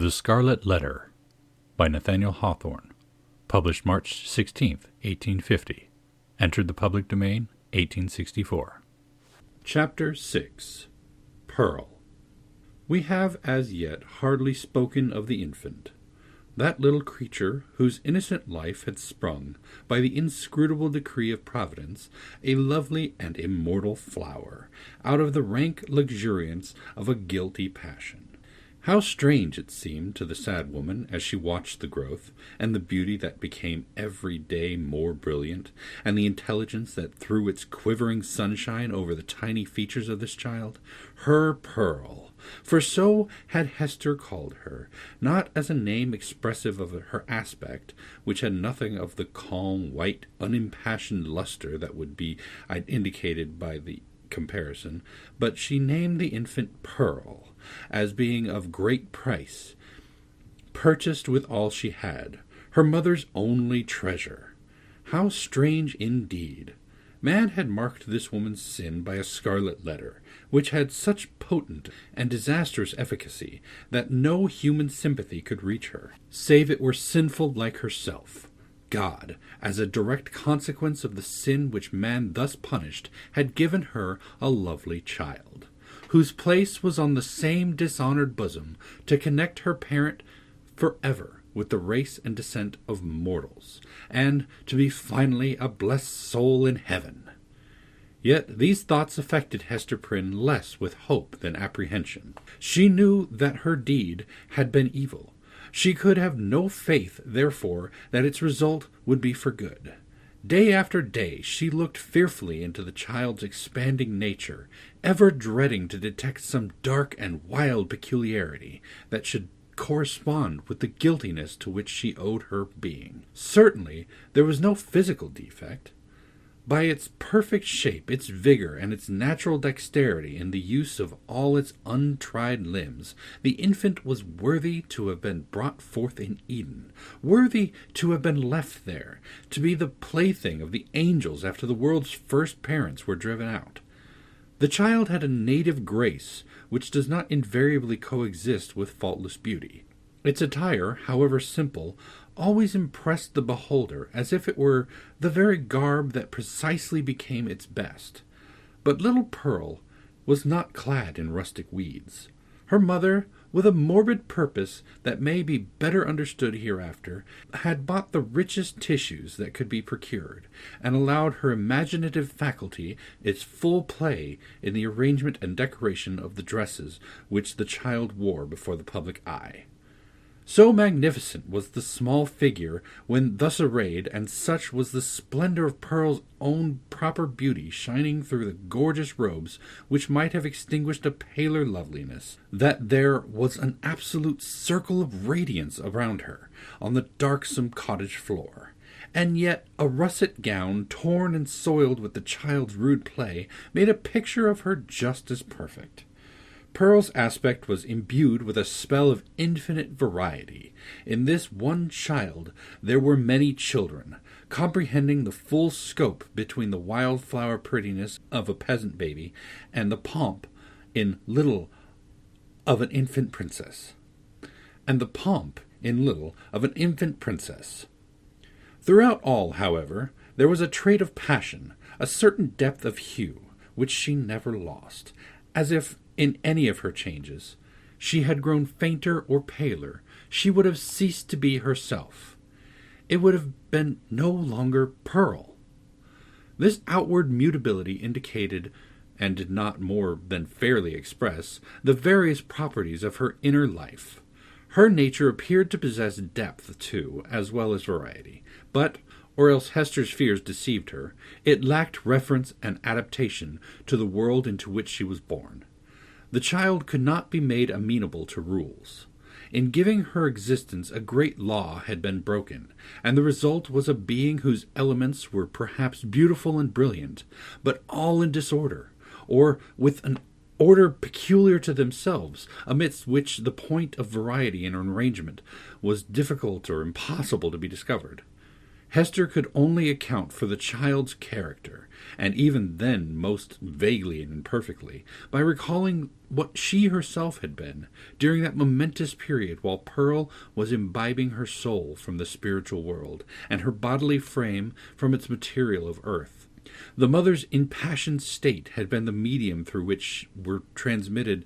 The Scarlet Letter by Nathaniel Hawthorne. Published March 16, 1850. Entered the public domain, 1864. Chapter 6. Pearl. We have as yet hardly spoken of the infant, that little creature whose innocent life had sprung, by the inscrutable decree of Providence, a lovely and immortal flower, out of the rank luxuriance of a guilty passion. How strange it seemed to the sad woman as she watched the growth, and the beauty that became every day more brilliant, and the intelligence that threw its quivering sunshine over the tiny features of this child, her Pearl. For so had Hester called her, not as a name expressive of her aspect, which had nothing of the calm, white, unimpassioned luster that would be indicated by the comparison, but she named the infant Pearl, as being of great price, purchased with all she had, her mother's only treasure. How strange indeed! Man had marked this woman's sin by a scarlet letter, which had such potent and disastrous efficacy that no human sympathy could reach her, save it were sinful like herself. God, as a direct consequence of the sin which man thus punished, had given her a lovely child, whose place was on the same dishonored bosom, to connect her parent forever with the race and descent of mortals, and to be finally a blessed soul in heaven. Yet these thoughts affected Hester Prynne less with hope than apprehension. She knew that her deed had been evil. She could have no faith, therefore, that its result would be for good. Day after day she looked fearfully into the child's expanding nature, ever dreading to detect some dark and wild peculiarity that should correspond with the guiltiness to which she owed her being. Certainly there was no physical defect. By its perfect shape, its vigor, and its natural dexterity in the use of all its untried limbs, the infant was worthy to have been brought forth in Eden, worthy to have been left there, to be the plaything of the angels after the world's first parents were driven out. The child had a native grace which does not invariably coexist with faultless beauty. Its attire, however simple, always impressed the beholder as if it were the very garb that precisely became its best. But little Pearl was not clad in rustic weeds. Her mother, with a morbid purpose that may be better understood hereafter, had bought the richest tissues that could be procured, and allowed her imaginative faculty its full play in the arrangement and decoration of the dresses which the child wore before the public eye. So magnificent was the small figure when thus arrayed, and such was the splendor of Pearl's own proper beauty shining through the gorgeous robes which might have extinguished a paler loveliness, that there was an absolute circle of radiance around her on the darksome cottage floor. And yet a russet gown, torn and soiled with the child's rude play, made a picture of her just as perfect. Pearl's aspect was imbued with a spell of infinite variety. In this one child there were many children, comprehending the full scope between the wildflower prettiness of a peasant baby and the pomp in little of an infant princess. Throughout all, however, there was a trait of passion, a certain depth of hue, which she never lost, as if in any of her changes she had grown fainter or paler, she would have ceased to be herself. It would have been no longer Pearl. This outward mutability indicated, and did not more than fairly express, the various properties of her inner life. Her nature appeared to possess depth, too, as well as variety, but, or else Hester's fears deceived her, it lacked reference and adaptation to the world into which she was born. The child could not be made amenable to rules. In giving her existence a great law had been broken, and the result was a being whose elements were perhaps beautiful and brilliant, but all in disorder, or with an order peculiar to themselves, amidst which the point of variety and arrangement was difficult or impossible to be discovered. Hester could only account for the child's character, and even then most vaguely and imperfectly, by recalling what she herself had been during that momentous period while Pearl was imbibing her soul from the spiritual world, and her bodily frame from its material of earth. The mother's impassioned state had been the medium through which were transmitted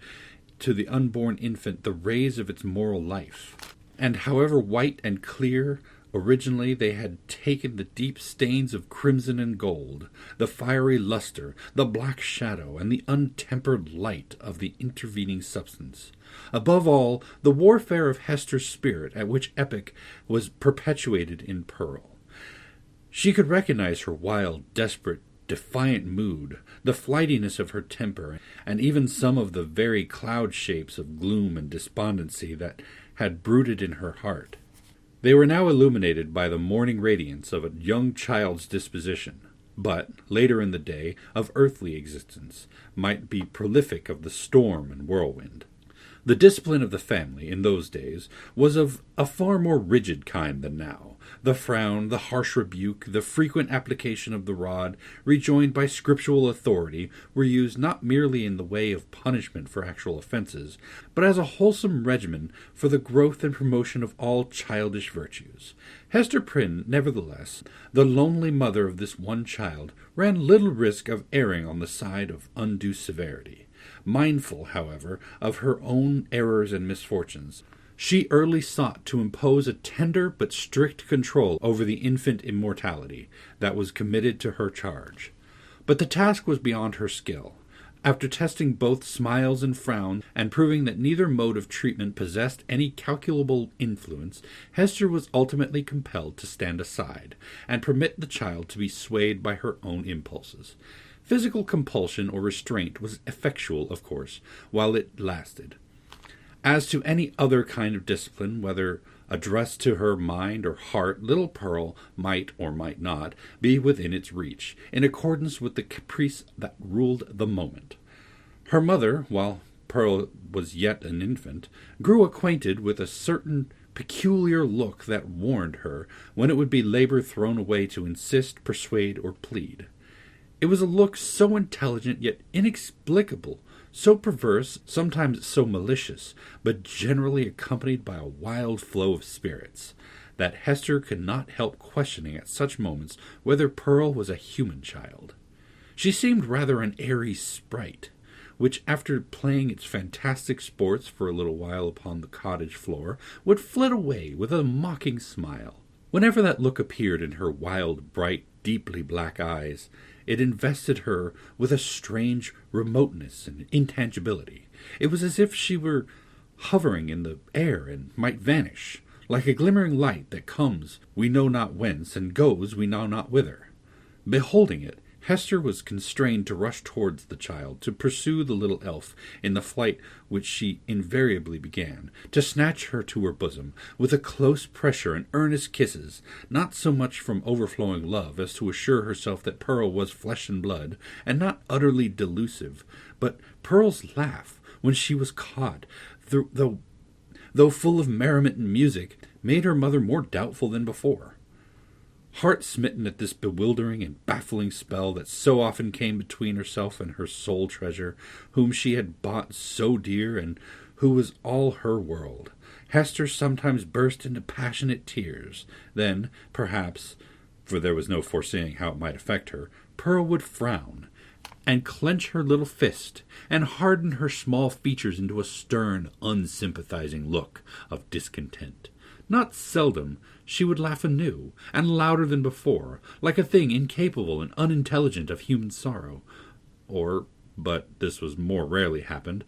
to the unborn infant the rays of its moral life. And however white and clear originally they had taken the deep stains of crimson and gold, the fiery luster, the black shadow, and the untempered light of the intervening substance. Above all, the warfare of Hester's spirit, at which epoch was perpetuated in Pearl. She could recognize her wild, desperate, defiant mood, the flightiness of her temper, and even some of the very cloud shapes of gloom and despondency that had brooded in her heart. They were now illuminated by the morning radiance of a young child's disposition, but, later in the day, of earthly existence, might be prolific of the storm and whirlwind. The discipline of the family, in those days, was of a far more rigid kind than now. The frown, the harsh rebuke, the frequent application of the rod, rejoined by scriptural authority, were used not merely in the way of punishment for actual offences, but as a wholesome regimen for the growth and promotion of all childish virtues. Hester Prynne, nevertheless, the lonely mother of this one child, ran little risk of erring on the side of undue severity. Mindful, however, of her own errors and misfortunes, she early sought to impose a tender but strict control over the infant immortality that was committed to her charge. But the task was beyond her skill. After testing both smiles and frowns, and proving that neither mode of treatment possessed any calculable influence, Hester was ultimately compelled to stand aside, and permit the child to be swayed by her own impulses. Physical compulsion or restraint was effectual, of course, while it lasted. As to any other kind of discipline, whether addressed to her mind or heart, little Pearl might or might not be within its reach, in accordance with the caprice that ruled the moment. Her mother, while Pearl was yet an infant, grew acquainted with a certain peculiar look that warned her when it would be labor thrown away to insist, persuade, or plead. It was a look so intelligent yet inexplicable, so perverse, sometimes so malicious, but generally accompanied by a wild flow of spirits, that Hester could not help questioning at such moments whether Pearl was a human child. She seemed rather an airy sprite, which, after playing its fantastic sports for a little while upon the cottage floor, would flit away with a mocking smile. Whenever that look appeared in her wild, bright, deeply black eyes, it invested her with a strange remoteness and intangibility. It was as if she were hovering in the air and might vanish, like a glimmering light that comes we know not whence and goes we know not whither. Beholding it, Hester was constrained to rush towards the child, to pursue the little elf in the flight which she invariably began, to snatch her to her bosom, with a close pressure and earnest kisses, not so much from overflowing love as to assure herself that Pearl was flesh and blood, and not utterly delusive, but Pearl's laugh, when she was caught, though full of merriment and music, made her mother more doubtful than before. Heart-smitten at this bewildering and baffling spell that so often came between herself and her sole treasure, whom she had bought so dear and who was all her world, Hester sometimes burst into passionate tears. Then, perhaps, for there was no foreseeing how it might affect her, Pearl would frown, and clench her little fist, and harden her small features into a stern, unsympathizing look of discontent. Not seldom she would laugh anew, and louder than before, like a thing incapable and unintelligent of human sorrow. Or, but this was more rarely happened,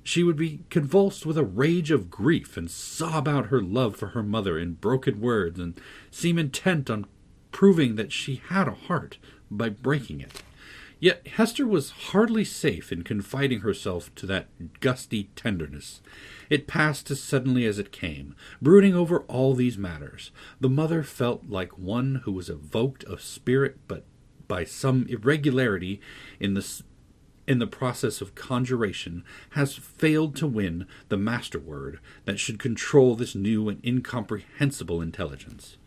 she would be convulsed with a rage of grief, and sob out her love for her mother in broken words, and seem intent on proving that she had a heart by breaking it. Yet Hester was hardly safe in confiding herself to that gusty tenderness. It passed as suddenly as it came. Brooding over all these matters, the mother felt like one who was evoked of spirit, but by some irregularity in the process of conjuration has failed to win the master word that should control this new and incomprehensible intelligence.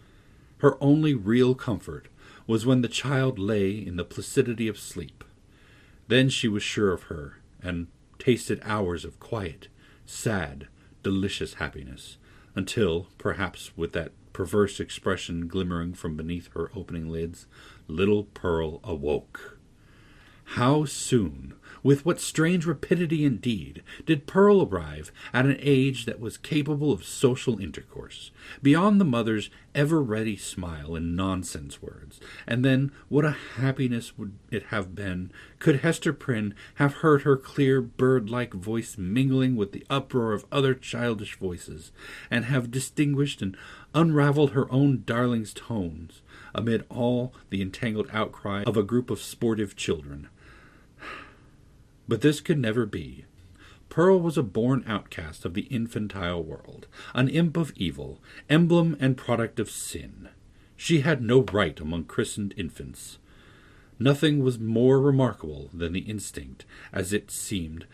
Her only real comfort was when the child lay in the placidity of sleep. Then she was sure of her, and tasted hours of quiet, sad, delicious happiness, until, perhaps with that perverse expression glimmering from beneath her opening lids, little Pearl awoke. How soon, with what strange rapidity indeed, did Pearl arrive at an age that was capable of social intercourse, beyond the mother's ever-ready smile and nonsense words, and then what a happiness would it have been could Hester Prynne have heard her clear bird-like voice mingling with the uproar of other childish voices, and have distinguished and unravelled her own darling's tones amid all the entangled outcry of a group of sportive children. But this could never be. Pearl was a born outcast of the infantile world, an imp of evil, emblem and product of sin. She had no right among christened infants. Nothing was more remarkable than the instinct, as it seemed,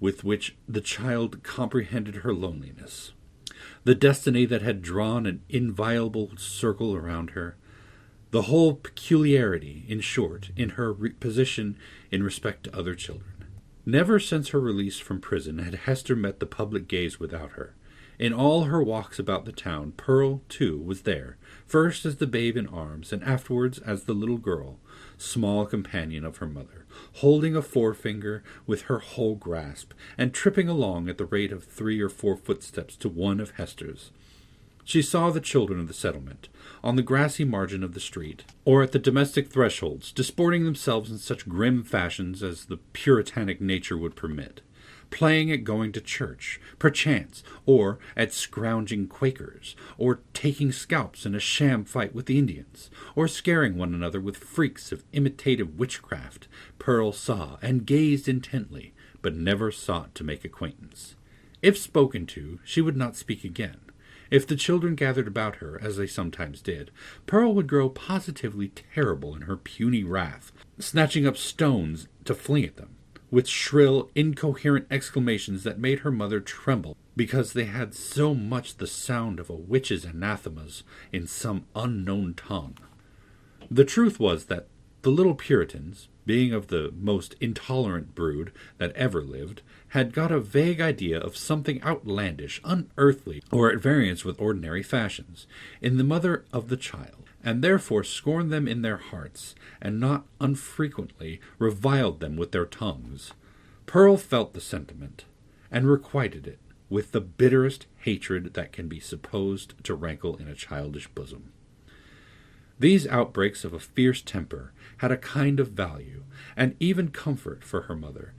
with which the child comprehended her loneliness, the destiny that had drawn an inviolable circle around her, the whole peculiarity, in short, in her position in respect to other children. Never since her release from prison had Hester met the public gaze without her. In all her walks about the town, Pearl, too, was there, first as the babe in arms, and afterwards as the little girl, small companion of her mother, holding a forefinger with her whole grasp, and tripping along at the rate of 3 or 4 footsteps to one of Hester's. She saw the children of the settlement, on the grassy margin of the street, or at the domestic thresholds, disporting themselves in such grim fashions as the puritanic nature would permit, playing at going to church, perchance, or at scrounging Quakers, or taking scalps in a sham fight with the Indians, or scaring one another with freaks of imitative witchcraft. Pearl saw and gazed intently, but never sought to make acquaintance. If spoken to, she would not speak again. If the children gathered about her, as they sometimes did, Pearl would grow positively terrible in her puny wrath, snatching up stones to fling at them, with shrill, incoherent exclamations that made her mother tremble, because they had so much the sound of a witch's anathemas in some unknown tongue. The truth was that the little Puritans, being of the most intolerant brood that ever lived, had got a vague idea of something outlandish, unearthly, or at variance with ordinary fashions, in the mother of the child, and therefore scorned them in their hearts, and not unfrequently reviled them with their tongues. Pearl felt the sentiment, and requited it, with the bitterest hatred that can be supposed to rankle in a childish bosom. These outbreaks of a fierce temper had a kind of value, and even comfort for her mother,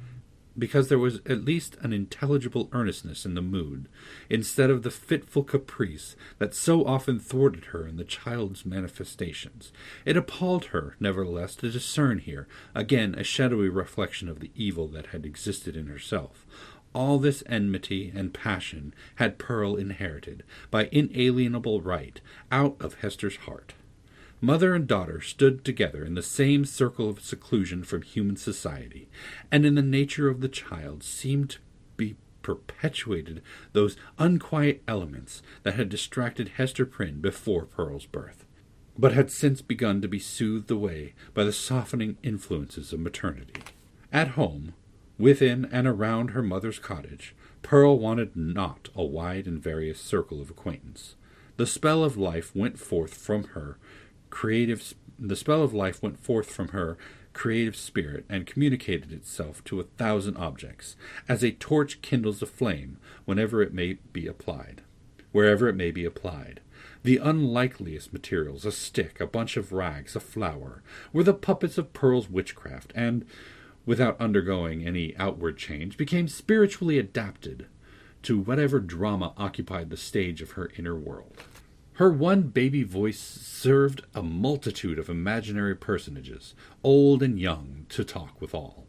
because there was at least an intelligible earnestness in the mood, instead of the fitful caprice that so often thwarted her in the child's manifestations. It appalled her, nevertheless, to discern here, again, a shadowy reflection of the evil that had existed in herself. All this enmity and passion had Pearl inherited, by inalienable right, out of Hester's heart. Mother and daughter stood together in the same circle of seclusion from human society, and in the nature of the child seemed to be perpetuated those unquiet elements that had distracted Hester Prynne before Pearl's birth, but had since begun to be soothed away by the softening influences of maternity. At home, within and around her mother's cottage, Pearl wanted not a wide and various circle of acquaintance. The spell of life went forth from her creative spirit and communicated itself to 1,000 objects, as a torch kindles a flame wherever it may be applied. The unlikeliest materials, a stick, a bunch of rags, a flower, were the puppets of Pearl's witchcraft, and, without undergoing any outward change, became spiritually adapted to whatever drama occupied the stage of her inner world. Her one baby voice served a multitude of imaginary personages, old and young, to talk withal.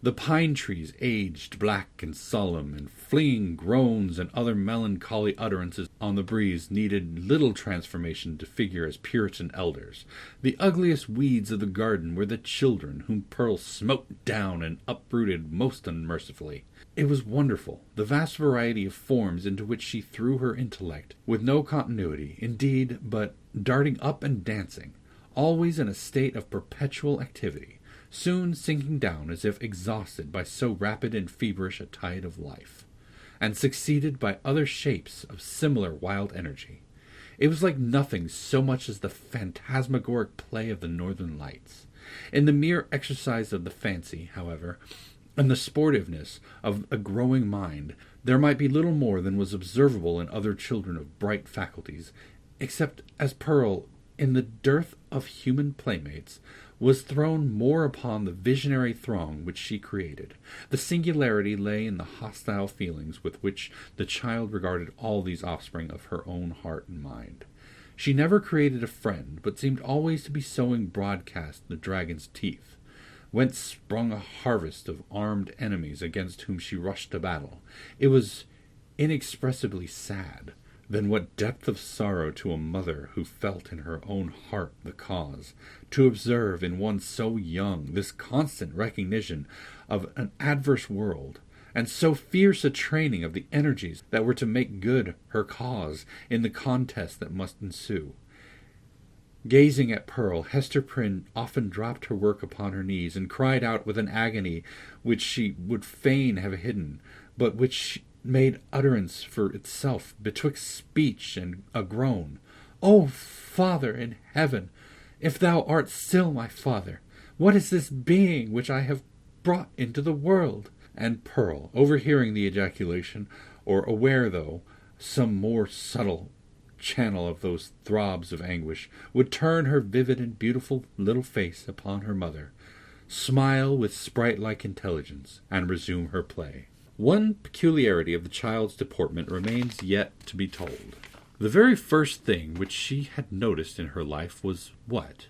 The pine trees aged black and solemn, and flinging groans and other melancholy utterances on the breeze needed little transformation to figure as Puritan elders. The ugliest weeds of the garden were the children, whom Pearl smote down and uprooted most unmercifully. It was wonderful, the vast variety of forms into which she threw her intellect, with no continuity, indeed, but darting up and dancing, always in a state of perpetual activity, soon sinking down as if exhausted by so rapid and feverish a tide of life, and succeeded by other shapes of similar wild energy. It was like nothing so much as the phantasmagoric play of the northern lights. In the mere exercise of the fancy, however, and the sportiveness of a growing mind, there might be little more than was observable in other children of bright faculties, except as Pearl, in the dearth of human playmates, was thrown more upon the visionary throng which she created. The singularity lay in the hostile feelings with which the child regarded all these offspring of her own heart and mind. She never created a friend, but seemed always to be sowing broadcast the dragon's teeth, whence sprung a harvest of armed enemies against whom she rushed to battle. It was inexpressibly sad. Then what depth of sorrow to a mother who felt in her own heart the cause, to observe in one so young this constant recognition of an adverse world, and so fierce a training of the energies that were to make good her cause in the contest that must ensue. Gazing at Pearl, Hester Prynne often dropped her work upon her knees, and cried out with an agony which she would fain have hidden, but which made utterance for itself betwixt speech and a groan. "O Father in heaven, if thou art still my Father, what is this being which I have brought into the world?" And Pearl, overhearing the ejaculation, or aware, though, some more subtle channel of those throbs of anguish, would turn her vivid and beautiful little face upon her mother, smile with sprite-like intelligence, and resume her play. One peculiarity of the child's deportment remains yet to be told. The very first thing which she had noticed in her life was what?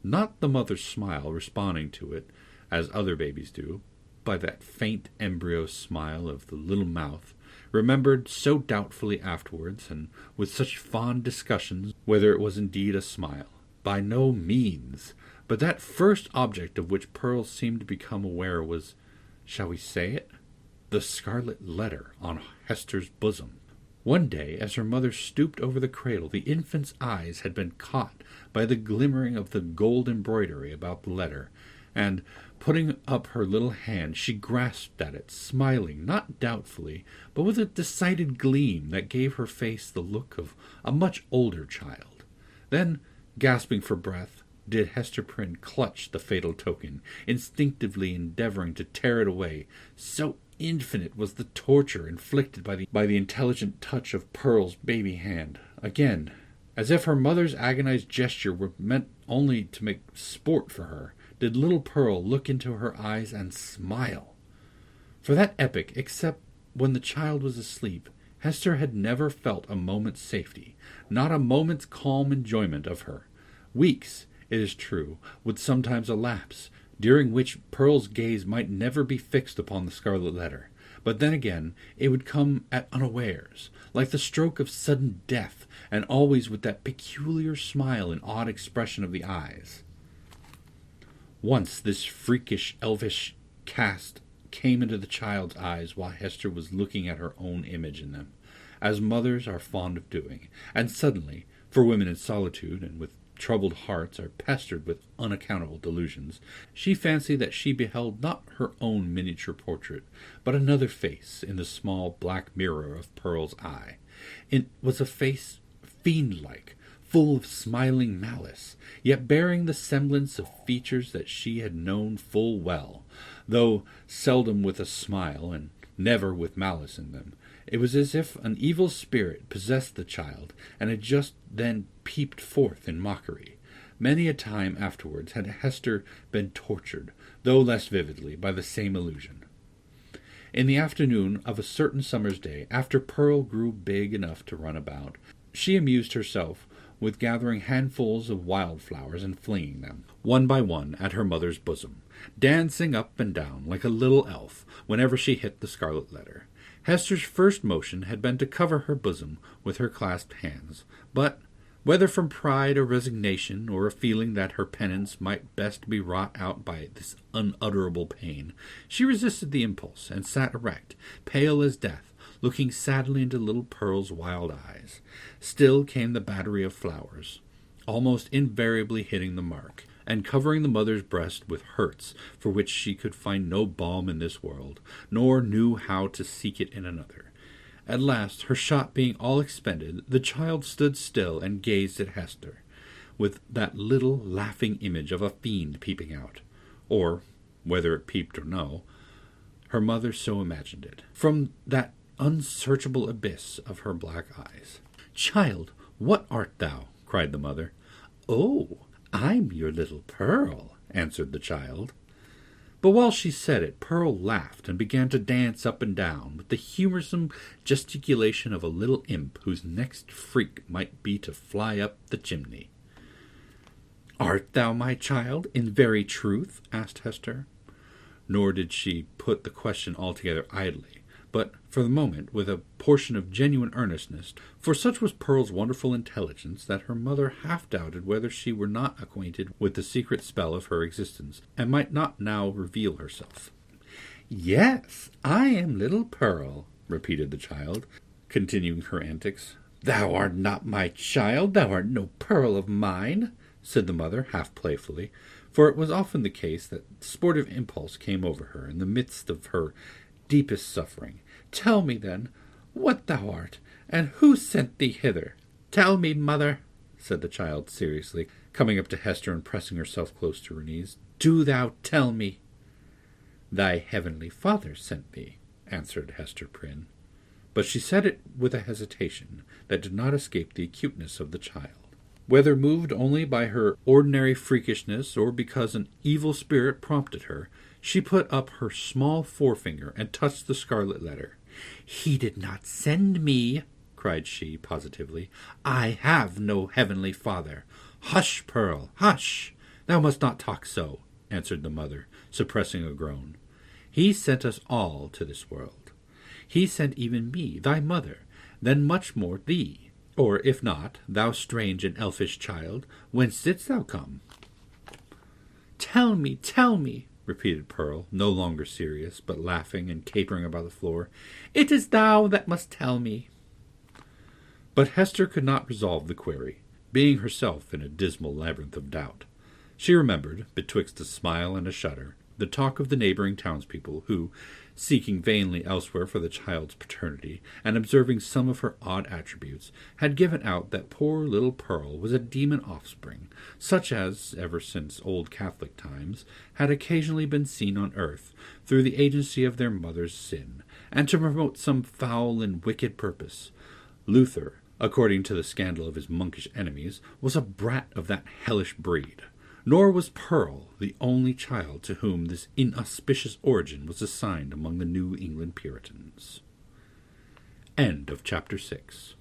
Not the mother's smile responding to it, as other babies do, by that faint embryo smile of the little mouth, remembered so doubtfully afterwards, and with such fond discussions whether it was indeed a smile. By no means. But that first object of which Pearl seemed to become aware was, shall we say it, the Scarlet Letter on Hester's bosom. One day, as her mother stooped over the cradle, the infant's eyes had been caught by the glimmering of the gold embroidery about the letter, and, putting up her little hand, she grasped at it, smiling, not doubtfully, but with a decided gleam that gave her face the look of a much older child. Then, gasping for breath, did Hester Prynne clutch the fatal token, instinctively endeavoring to tear it away. So infinite was the torture inflicted by the intelligent touch of Pearl's baby hand. Again, as if her mother's agonized gesture were meant only to make sport for her, did little Pearl look into her eyes and smile. For that epoch, except when the child was asleep, Hester had never felt a moment's safety, not a moment's calm enjoyment of her. Weeks, it is true, would sometimes elapse, during which Pearl's gaze might never be fixed upon the Scarlet Letter, but then again it would come at unawares, like the stroke of sudden death, and always with that peculiar smile and odd expression of the eyes. Once this freakish, elvish cast came into the child's eyes while Hester was looking at her own image in them, as mothers are fond of doing, and suddenly, for women in solitude and with troubled hearts are pestered with unaccountable delusions, she fancied that she beheld not her own miniature portrait, but another face in the small black mirror of Pearl's eye. It was a face fiend-like, full of smiling malice, yet bearing the semblance of features that she had known full well, though seldom with a smile, and never with malice in them. It was as if an evil spirit possessed the child, and had just then peeped forth in mockery. Many a time afterwards had Hester been tortured, though less vividly, by the same illusion. In the afternoon of a certain summer's day, after Pearl grew big enough to run about, she amused herself with gathering handfuls of wildflowers and flinging them, one by one, at her mother's bosom, dancing up and down like a little elf whenever she hit the Scarlet Letter. Hester's first motion had been to cover her bosom with her clasped hands, but, whether from pride or resignation, or a feeling that her penance might best be wrought out by this unutterable pain, she resisted the impulse, and sat erect, pale as death, looking sadly into little Pearl's wild eyes. Still came the battery of flowers, almost invariably hitting the mark, and covering the mother's breast with hurts for which she could find no balm in this world, nor knew how to seek it in another. At last, her shot being all expended, the child stood still and gazed at Hester, with that little laughing image of a fiend peeping out, or, whether it peeped or no, her mother so imagined it, from that unsearchable abyss of her black eyes. "Child, what art thou?" cried the mother. "Oh, I'm your little Pearl," answered the child. But while she said it, Pearl laughed and began to dance up and down with the humorsome gesticulation of a little imp whose next freak might be to fly up the chimney. "Art thou my child, in very truth?" asked Hester. Nor did she put the question altogether idly, but for the moment with a portion of genuine earnestness, for such was Pearl's wonderful intelligence that her mother half doubted whether she were not acquainted with the secret spell of her existence, and might not now reveal herself. "Yes, I am little Pearl," repeated the child, continuing her antics. "Thou art not my child, thou art no Pearl of mine," said the mother, half playfully, for it was often the case that sportive impulse came over her in the midst of her deepest suffering. "Tell me, then, what thou art, and who sent thee hither." "Tell me, mother," said the child seriously, coming up to Hester and pressing herself close to her knees. "Do thou tell me." "Thy heavenly Father sent thee," answered Hester Prynne. But she said it with a hesitation that did not escape the acuteness of the child. Whether moved only by her ordinary freakishness, or because an evil spirit prompted her, she put up her small forefinger and touched the Scarlet Letter. "He did not send me," cried she, positively. "I have no heavenly Father." "Hush, Pearl, hush! Thou must not talk so," answered the mother, suppressing a groan. "He sent us all to this world. He sent even me, thy mother, then much more thee. Or, if not, thou strange and elfish child, whence didst thou come?" Tell me," repeated Pearl, no longer serious, but laughing and capering about the floor. "It is thou that must tell me." But Hester could not resolve the query, being herself in a dismal labyrinth of doubt. She remembered, betwixt a smile and a shudder, the talk of the neighboring townspeople, who, seeking vainly elsewhere for the child's paternity, and observing some of her odd attributes, had given out that poor little Pearl was a demon offspring, such as, ever since old Catholic times, had occasionally been seen on earth, through the agency of their mother's sin, and to promote some foul and wicked purpose. Luther, according to the scandal of his monkish enemies, was a brat of that hellish breed. Nor was Pearl the only child to whom this inauspicious origin was assigned among the New England Puritans. End of chapter 6.